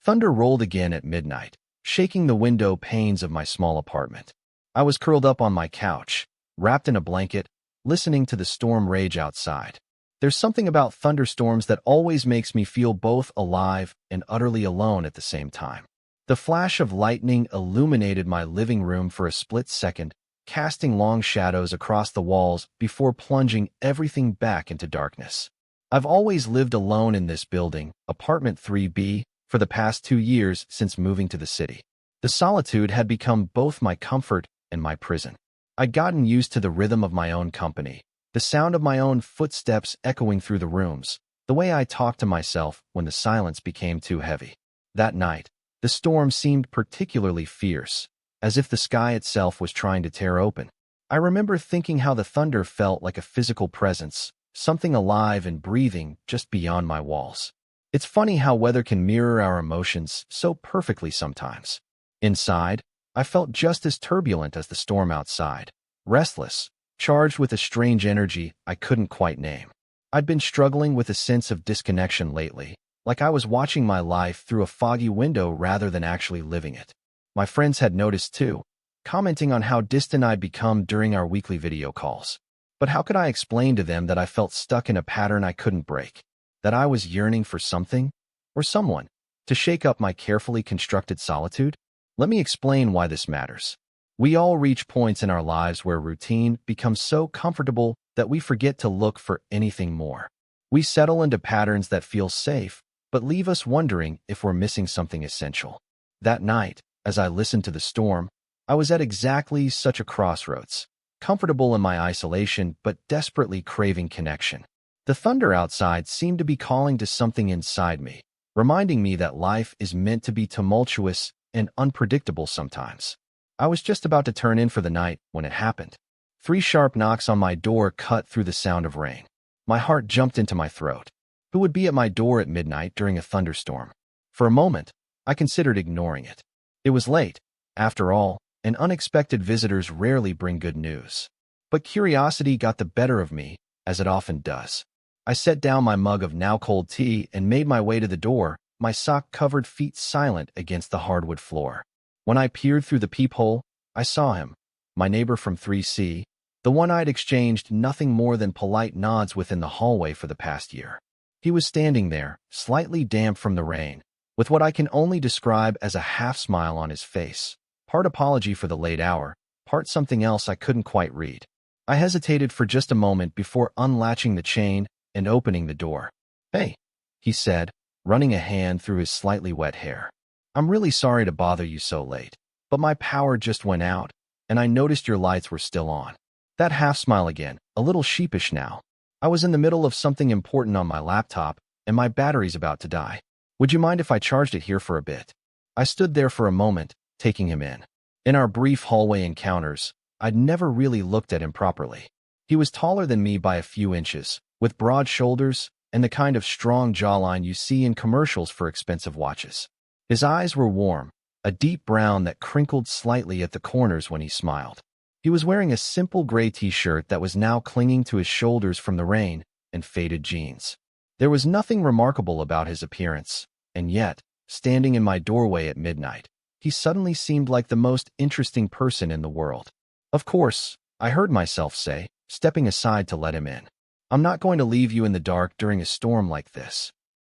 Thunder rolled again at midnight, shaking the window panes of my small apartment. I was curled up on my couch, wrapped in a blanket, listening to the storm rage outside. There's something about thunderstorms that always makes me feel both alive and utterly alone at the same time. The flash of lightning illuminated my living room for a split second, casting long shadows across the walls before plunging everything back into darkness. I've always lived alone in this building, apartment 3B, for the past 2 years since moving to the city. The solitude had become both my comfort and my prison. I'd gotten used to the rhythm of my own company, the sound of my own footsteps echoing through the rooms, the way I talked to myself when the silence became too heavy. That night, the storm seemed particularly fierce, as if the sky itself was trying to tear open. I remember thinking how the thunder felt like a physical presence, something alive and breathing just beyond my walls. It's funny how weather can mirror our emotions so perfectly sometimes. Inside, I felt just as turbulent as the storm outside, restless, charged with a strange energy I couldn't quite name. I'd been struggling with a sense of disconnection lately, like I was watching my life through a foggy window rather than actually living it. My friends had noticed too, commenting on how distant I'd become during our weekly video calls. But how could I explain to them that I felt stuck in a pattern I couldn't break? That I was yearning for something, or someone, to shake up my carefully constructed solitude? Let me explain why this matters. We all reach points in our lives where routine becomes so comfortable that we forget to look for anything more. We settle into patterns that feel safe, but leave us wondering if we're missing something essential. That night, as I listened to the storm, I was at exactly such a crossroads, comfortable in my isolation but desperately craving connection. The thunder outside seemed to be calling to something inside me, reminding me that life is meant to be tumultuous and unpredictable sometimes. I was just about to turn in for the night when it happened. 3 sharp knocks on my door cut through the sound of rain. My heart jumped into my throat. Who would be at my door at midnight during a thunderstorm? For a moment, I considered ignoring it. It was late. After all, and unexpected visitors rarely bring good news. But curiosity got the better of me, as it often does. I set down my mug of now-cold tea and made my way to the door, my sock-covered feet silent against the hardwood floor. When I peered through the peephole, I saw him, my neighbor from 3C, the one I'd exchanged nothing more than polite nods with in the hallway for the past year. He was standing there, slightly damp from the rain, with what I can only describe as a half-smile on his face, part apology for the late hour, part something else I couldn't quite read. I hesitated for just a moment before unlatching the chain and opening the door. "Hey," he said, running a hand through his slightly wet hair. "I'm really sorry to bother you so late, but my power just went out, and I noticed your lights were still on." That half-smile again, a little sheepish now. I was in the middle of something important on my laptop, and my battery's about to die. "Would you mind if I charged it here for a bit?" I stood there for a moment, taking him in. In our brief hallway encounters, I'd never really looked at him properly. He was taller than me by a few inches, with broad shoulders and the kind of strong jawline you see in commercials for expensive watches. His eyes were warm, a deep brown that crinkled slightly at the corners when he smiled. He was wearing a simple gray t-shirt that was now clinging to his shoulders from the rain, and faded jeans. There was nothing remarkable about his appearance, and yet, standing in my doorway at midnight, he suddenly seemed like the most interesting person in the world. "Of course," I heard myself say, stepping aside to let him in. "I'm not going to leave you in the dark during a storm like this."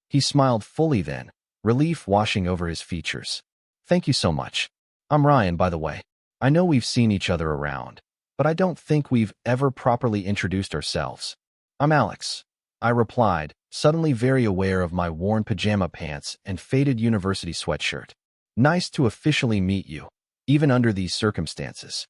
He smiled fully then, relief washing over his features. "Thank you so much. I'm Ryan, by the way. I know we've seen each other around, but I don't think we've ever properly introduced ourselves." "I'm Alex," I replied, suddenly very aware of my worn pajama pants and faded university sweatshirt. "Nice to officially meet you, even under these circumstances."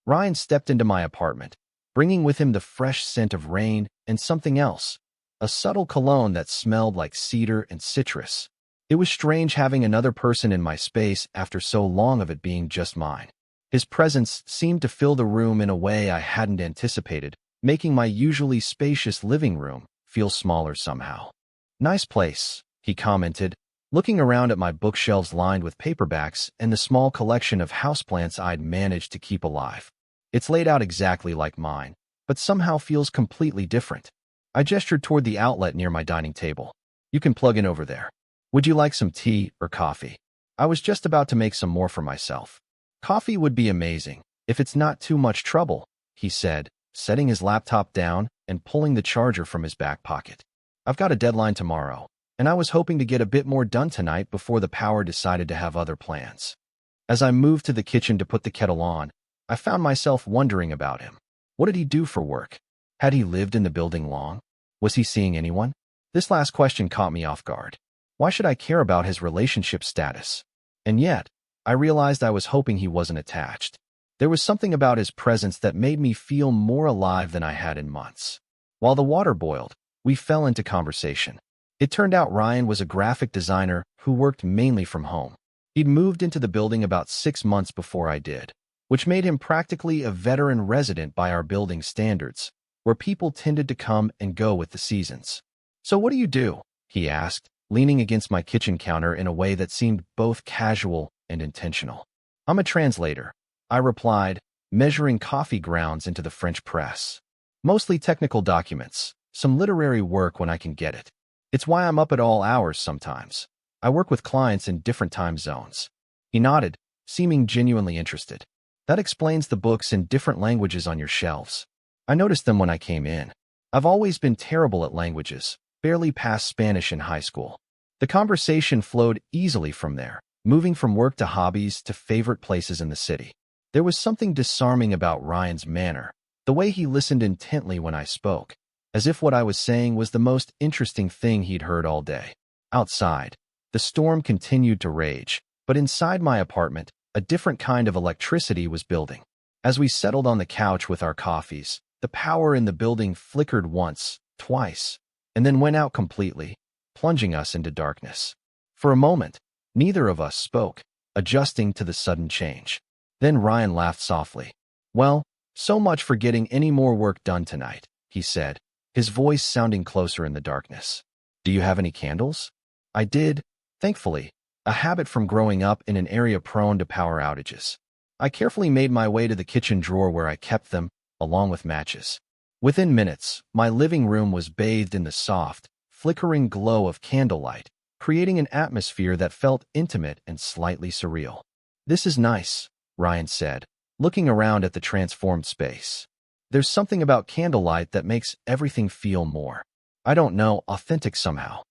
Ryan stepped into my apartment, bringing with him the fresh scent of rain and something else, a subtle cologne that smelled like cedar and citrus. It was strange having another person in my space after so long of it being just mine. His presence seemed to fill the room in a way I hadn't anticipated, making my usually spacious living room feel smaller somehow. "Nice place," he commented, looking around at my bookshelves lined with paperbacks and the small collection of houseplants I'd managed to keep alive. "It's laid out exactly like mine, but somehow feels completely different." I gestured toward the outlet near my dining table. "You can plug in over there." Would you like some tea or coffee? I was just about to make some more for myself. Coffee would be amazing, if it's not too much trouble, he said, setting his laptop down and pulling the charger from his back pocket. I've got a deadline tomorrow, and I was hoping to get a bit more done tonight before the power decided to have other plans. As I moved to the kitchen to put the kettle on, I found myself wondering about him. What did he do for work? Had he lived in the building long? Was he seeing anyone? This last question caught me off guard. Why should I care about his relationship status? And yet, I realized I was hoping he wasn't attached. There was something about his presence that made me feel more alive than I had in months. While the water boiled, we fell into conversation. It turned out Ryan was a graphic designer who worked mainly from home. He'd moved into the building about 6 months before I did, which made him practically a veteran resident by our building standards, where people tended to come and go with the seasons. "So what do you do?" he asked, leaning against my kitchen counter in a way that seemed both casual and intentional. "I'm a translator," I replied, measuring coffee grounds into the French press. "Mostly technical documents, some literary work when I can get it. It's why I'm up at all hours sometimes. I work with clients in different time zones." He nodded, seeming genuinely interested. "That explains the books in different languages on your shelves. I noticed them when I came in. I've always been terrible at languages, barely passed Spanish in high school." The conversation flowed easily from there, moving from work to hobbies to favorite places in the city. There was something disarming about Ryan's manner, the way he listened intently when I spoke, as if what I was saying was the most interesting thing he'd heard all day. Outside, the storm continued to rage, but inside my apartment, a different kind of electricity was building. As we settled on the couch with our coffees, the power in the building flickered once, twice, and then went out completely, plunging us into darkness. For a moment, neither of us spoke, adjusting to the sudden change. Then Ryan laughed softly. "Well, so much for getting any more work done tonight," he said, his voice sounding closer in the darkness. "Do you have any candles?" I did, thankfully, a habit from growing up in an area prone to power outages. I carefully made my way to the kitchen drawer where I kept them, along with matches. Within minutes, my living room was bathed in the soft, flickering glow of candlelight, creating an atmosphere that felt intimate and slightly surreal. "This is nice," Ryan said, looking around at the transformed space. "There's something about candlelight that makes everything feel more, I don't know, authentic somehow."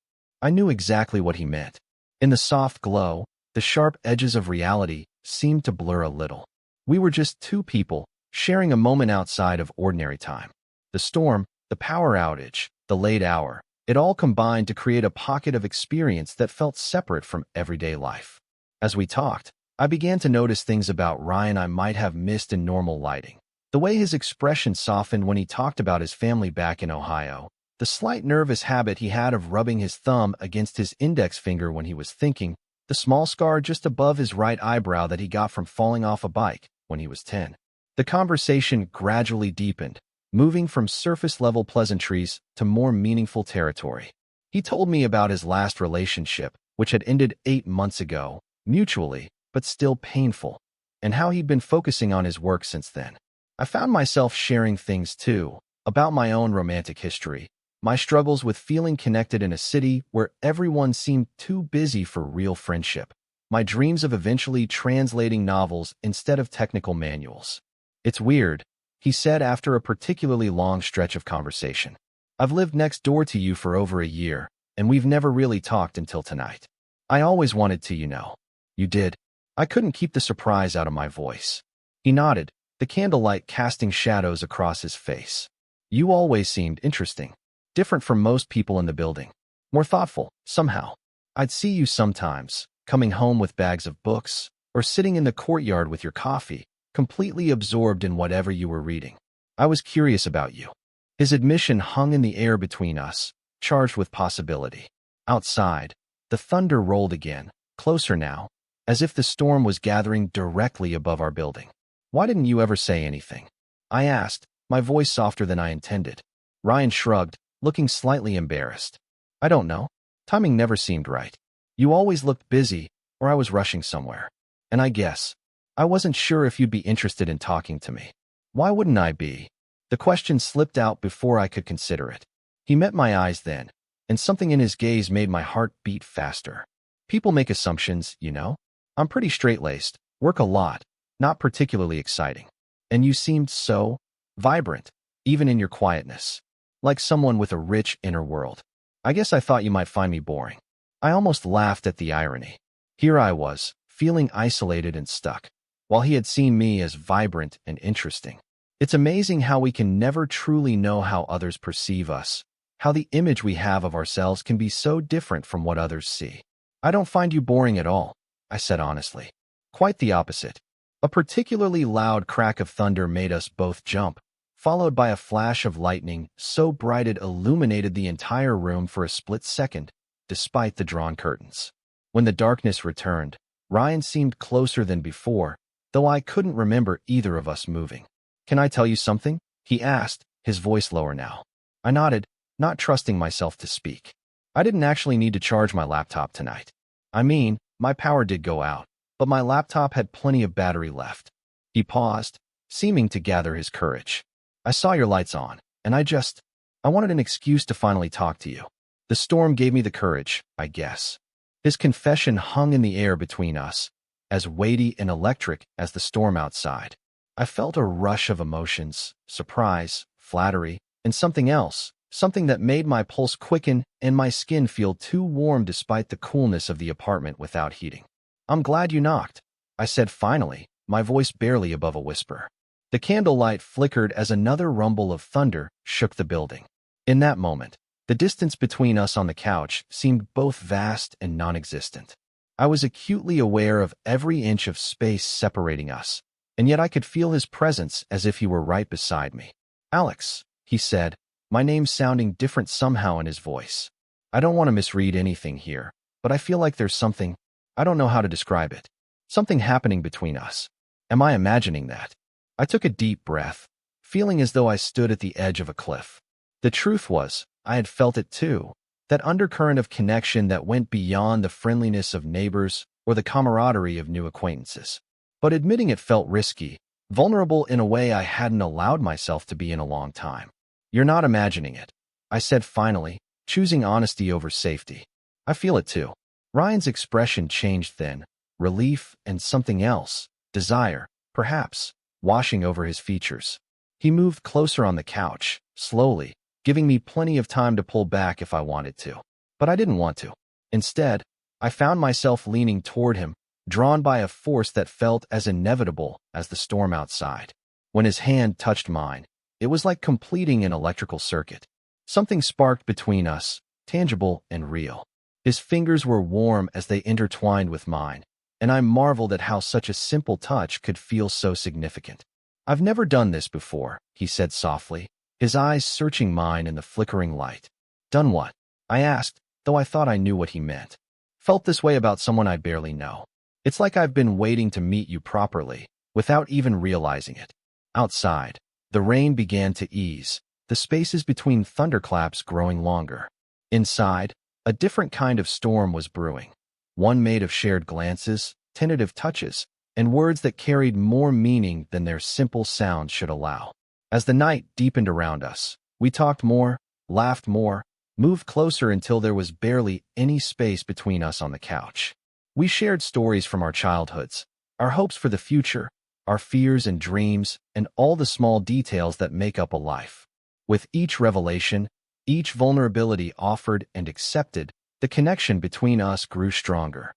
I knew exactly what he meant. In the soft glow, the sharp edges of reality seemed to blur a little. We were just two people, sharing a moment outside of ordinary time. The storm, the power outage, the late hour, it all combined to create a pocket of experience that felt separate from everyday life. As we talked, I began to notice things about Ryan I might have missed in normal lighting. The way his expression softened when he talked about his family back in Ohio, the slight nervous habit he had of rubbing his thumb against his index finger when he was thinking, the small scar just above his right eyebrow that he got from falling off a bike when he was 10. The conversation gradually deepened, moving from surface-level pleasantries to more meaningful territory. He told me about his last relationship, which had ended 8 months ago, mutually, but still painful, and how he'd been focusing on his work since then. I found myself sharing things too, about my own romantic history, my struggles with feeling connected in a city where everyone seemed too busy for real friendship, my dreams of eventually translating novels instead of technical manuals. "It's weird," he said after a particularly long stretch of conversation. "I've lived next door to you for over a year, and we've never really talked until tonight. I always wanted to, you know." "You did?" I couldn't keep the surprise out of my voice. He nodded, the candlelight casting shadows across his face. "You always seemed interesting. Different from most people in the building. More thoughtful, somehow. I'd see you sometimes, coming home with bags of books, or sitting in the courtyard with your coffee, completely absorbed in whatever you were reading. I was curious about you." His admission hung in the air between us, charged with possibility. Outside, the thunder rolled again, closer now, as if the storm was gathering directly above our building. "Why didn't you ever say anything?" I asked, my voice softer than I intended. Ryan shrugged, looking slightly embarrassed. "I don't know. Timing never seemed right. You always looked busy, or I was rushing somewhere. And I guess I wasn't sure if you'd be interested in talking to me." "Why wouldn't I be?" The question slipped out before I could consider it. He met my eyes then, and something in his gaze made my heart beat faster. People make assumptions, you know? I'm pretty straight-laced, work a lot, not particularly exciting. And you seemed so vibrant, even in your quietness, like someone with a rich inner world. I guess I thought you might find me boring. I almost laughed at the irony. Here I was, feeling isolated and stuck, while he had seen me as vibrant and interesting. It's amazing how we can never truly know how others perceive us, how the image we have of ourselves can be so different from what others see. I don't find you boring at all, I said honestly. Quite the opposite. A particularly loud crack of thunder made us both jump, followed by a flash of lightning so bright it illuminated the entire room for a split second, despite the drawn curtains. When the darkness returned, Ryan seemed closer than before, though I couldn't remember either of us moving. "Can I tell you something?" he asked, his voice lower now. I nodded, not trusting myself to speak. I didn't actually need to charge my laptop tonight. I mean, my power did go out, but my laptop had plenty of battery left. He paused, seeming to gather his courage. "I saw your lights on, and I wanted an excuse to finally talk to you. The storm gave me the courage, I guess." His confession hung in the air between us, as weighty and electric as the storm outside. I felt a rush of emotions, surprise, flattery, and something else, something that made my pulse quicken and my skin feel too warm despite the coolness of the apartment without heating. "I'm glad you knocked," I said finally, my voice barely above a whisper. The candlelight flickered as another rumble of thunder shook the building. In that moment, the distance between us on the couch seemed both vast and non-existent. I was acutely aware of every inch of space separating us, and yet I could feel his presence as if he were right beside me. "Alex," he said, my name sounding different somehow in his voice. "I don't want to misread anything here, but I feel like there's something, I don't know how to describe it, something happening between us. Am I imagining that?" I took a deep breath, feeling as though I stood at the edge of a cliff. The truth was, I had felt it too, that undercurrent of connection that went beyond the friendliness of neighbors or the camaraderie of new acquaintances. But admitting it felt risky, vulnerable in a way I hadn't allowed myself to be in a long time. "You're not imagining it," I said finally, choosing honesty over safety. "I feel it too." Ryan's expression changed then, relief and something else, desire, perhaps, washing over his features. He moved closer on the couch, slowly, giving me plenty of time to pull back if I wanted to. But I didn't want to. Instead, I found myself leaning toward him, drawn by a force that felt as inevitable as the storm outside. When his hand touched mine, it was like completing an electrical circuit. Something sparked between us, tangible and real. His fingers were warm as they intertwined with mine, and I marveled at how such a simple touch could feel so significant. "I've never done this before," he said softly, his eyes searching mine in the flickering light. "Done what?" I asked, though I thought I knew what he meant. "Felt this way about someone I barely know. It's like I've been waiting to meet you properly, without even realizing it." Outside, the rain began to ease, the spaces between thunderclaps growing longer. Inside, a different kind of storm was brewing, one made of shared glances, tentative touches, and words that carried more meaning than their simple sound should allow. As the night deepened around us, we talked more, laughed more, moved closer until there was barely any space between us on the couch. We shared stories from our childhoods, our hopes for the future, our fears and dreams, and all the small details that make up a life. With each revelation, each vulnerability offered and accepted, the connection between us grew stronger.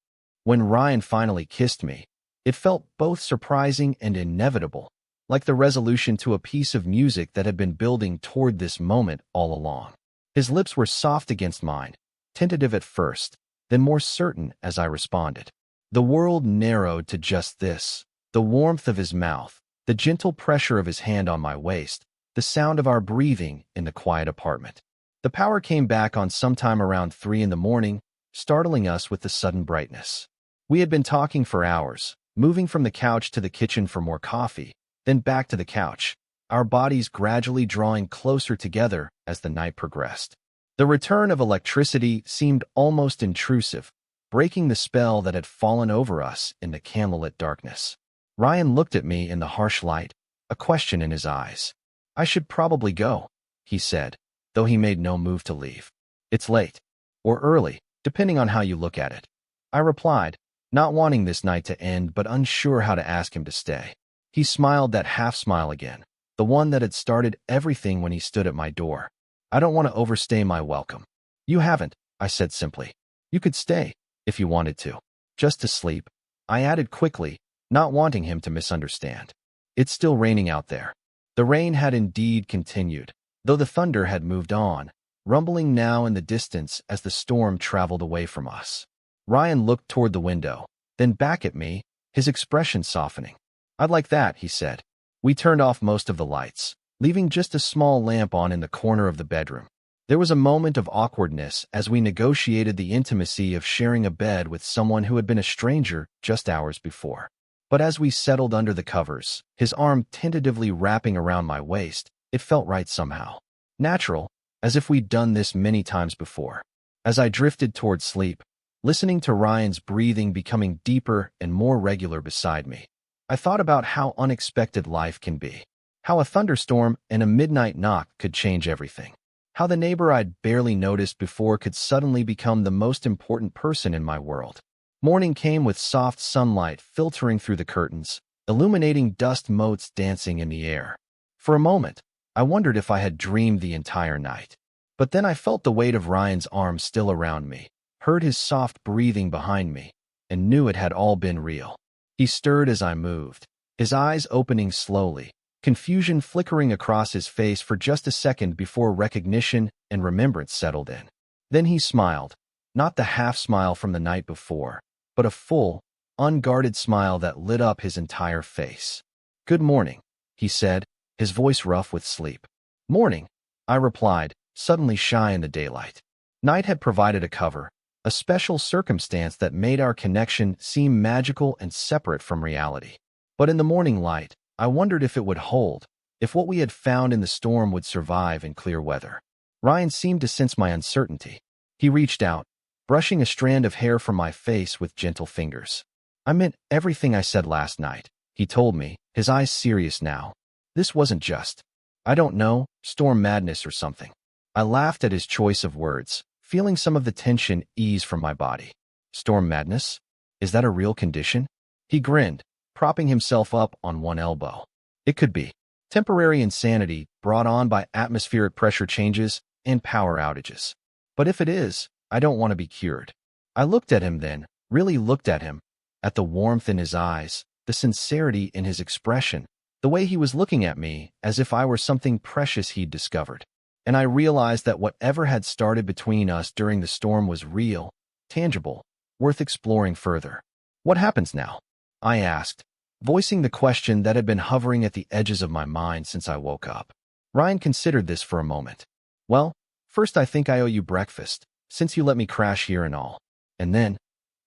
When Ryan finally kissed me, it felt both surprising and inevitable, like the resolution to a piece of music that had been building toward this moment all along. His lips were soft against mine, tentative at first, then more certain as I responded. The world narrowed to just this: the warmth of his mouth, the gentle pressure of his hand on my waist, the sound of our breathing in the quiet apartment. The power came back on sometime around 3 in the morning, startling us with the sudden brightness. We had been talking for hours, moving from the couch to the kitchen for more coffee, then back to the couch, our bodies gradually drawing closer together as the night progressed. The return of electricity seemed almost intrusive, breaking the spell that had fallen over us in the candlelit darkness. Ryan looked at me in the harsh light, a question in his eyes. "I should probably go," he said, though he made no move to leave. "It's late. Or early, depending on how you look at it." I replied, not wanting this night to end but unsure how to ask him to stay. He smiled that half-smile again, the one that had started everything when he stood at my door. I don't want to overstay my welcome. You haven't, I said simply. You could stay, if you wanted to. Just to sleep. I added quickly, not wanting him to misunderstand. It's still raining out there. The rain had indeed continued, though the thunder had moved on, rumbling now in the distance as the storm traveled away from us. Ryan looked toward the window, then back at me, his expression softening. I'd like that, he said. We turned off most of the lights, leaving just a small lamp on in the corner of the bedroom. There was a moment of awkwardness as we negotiated the intimacy of sharing a bed with someone who had been a stranger just hours before. But as we settled under the covers, his arm tentatively wrapping around my waist, it felt right somehow. Natural, as if we'd done this many times before. As I drifted toward sleep, listening to Ryan's breathing becoming deeper and more regular beside me, I thought about how unexpected life can be. How a thunderstorm and a midnight knock could change everything. How the neighbor I'd barely noticed before could suddenly become the most important person in my world. Morning came with soft sunlight filtering through the curtains, illuminating dust motes dancing in the air. For a moment, I wondered if I had dreamed the entire night. But then I felt the weight of Ryan's arm still around me, heard his soft breathing behind me, and knew it had all been real. He stirred as I moved, his eyes opening slowly, confusion flickering across his face for just a second before recognition and remembrance settled in. Then he smiled, not the half-smile from the night before, but a full, unguarded smile that lit up his entire face. "Good morning," he said, his voice rough with sleep. "Morning," I replied, suddenly shy in the daylight. Night had provided a cover, a special circumstance that made our connection seem magical and separate from reality. But in the morning light, I wondered if it would hold, if what we had found in the storm would survive in clear weather. Ryan seemed to sense my uncertainty. He reached out, brushing a strand of hair from my face with gentle fingers. "I meant everything I said last night," he told me, his eyes serious now. "This wasn't just, I don't know, storm madness or something." I laughed at his choice of words, feeling some of the tension ease from my body. "Storm madness? Is that a real condition?" He grinned, propping himself up on one elbow. "It could be. Temporary insanity brought on by atmospheric pressure changes and power outages. But if it is, I don't want to be cured." I looked at him then, really looked at him, at the warmth in his eyes, the sincerity in his expression, the way he was looking at me as if I were something precious he'd discovered. And I realized that whatever had started between us during the storm was real, tangible, worth exploring further. "What happens now?" I asked, voicing the question that had been hovering at the edges of my mind since I woke up. Ryan considered this for a moment. "Well, first I think I owe you breakfast, since you let me crash here and all. And then,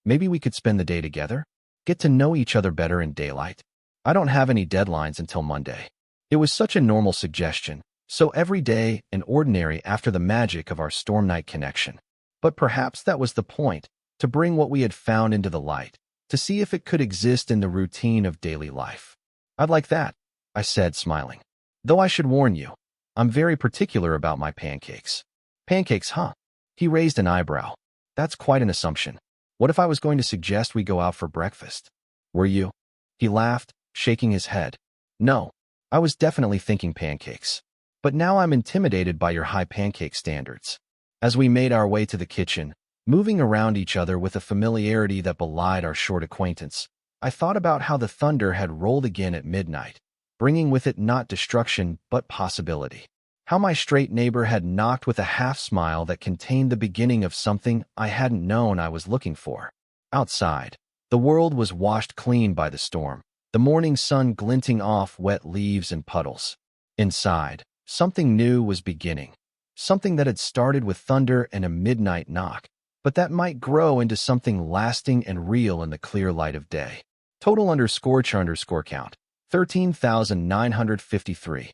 maybe we could spend the day together? Get to know each other better in daylight. I don't have any deadlines until Monday." It was such a normal suggestion, so everyday and ordinary after the magic of our storm night connection. But perhaps that was the point, to bring what we had found into the light, to see if it could exist in the routine of daily life. "I'd like that," I said, smiling. "Though I should warn you, I'm very particular about my pancakes." "Pancakes, huh?" He raised an eyebrow. "That's quite an assumption. What if I was going to suggest we go out for breakfast?" "Were you?" He laughed, shaking his head. "No, I was definitely thinking pancakes. But now I'm intimidated by your high pancake standards." As we made our way to the kitchen, moving around each other with a familiarity that belied our short acquaintance, I thought about how the thunder had rolled again at midnight, bringing with it not destruction but possibility. How my straight neighbor had knocked with a half-smile that contained the beginning of something I hadn't known I was looking for. Outside, the world was washed clean by the storm, the morning sun glinting off wet leaves and puddles. Inside, something new was beginning, something that had started with thunder and a midnight knock, but that might grow into something lasting and real in the clear light of day. Total _count, 13,953.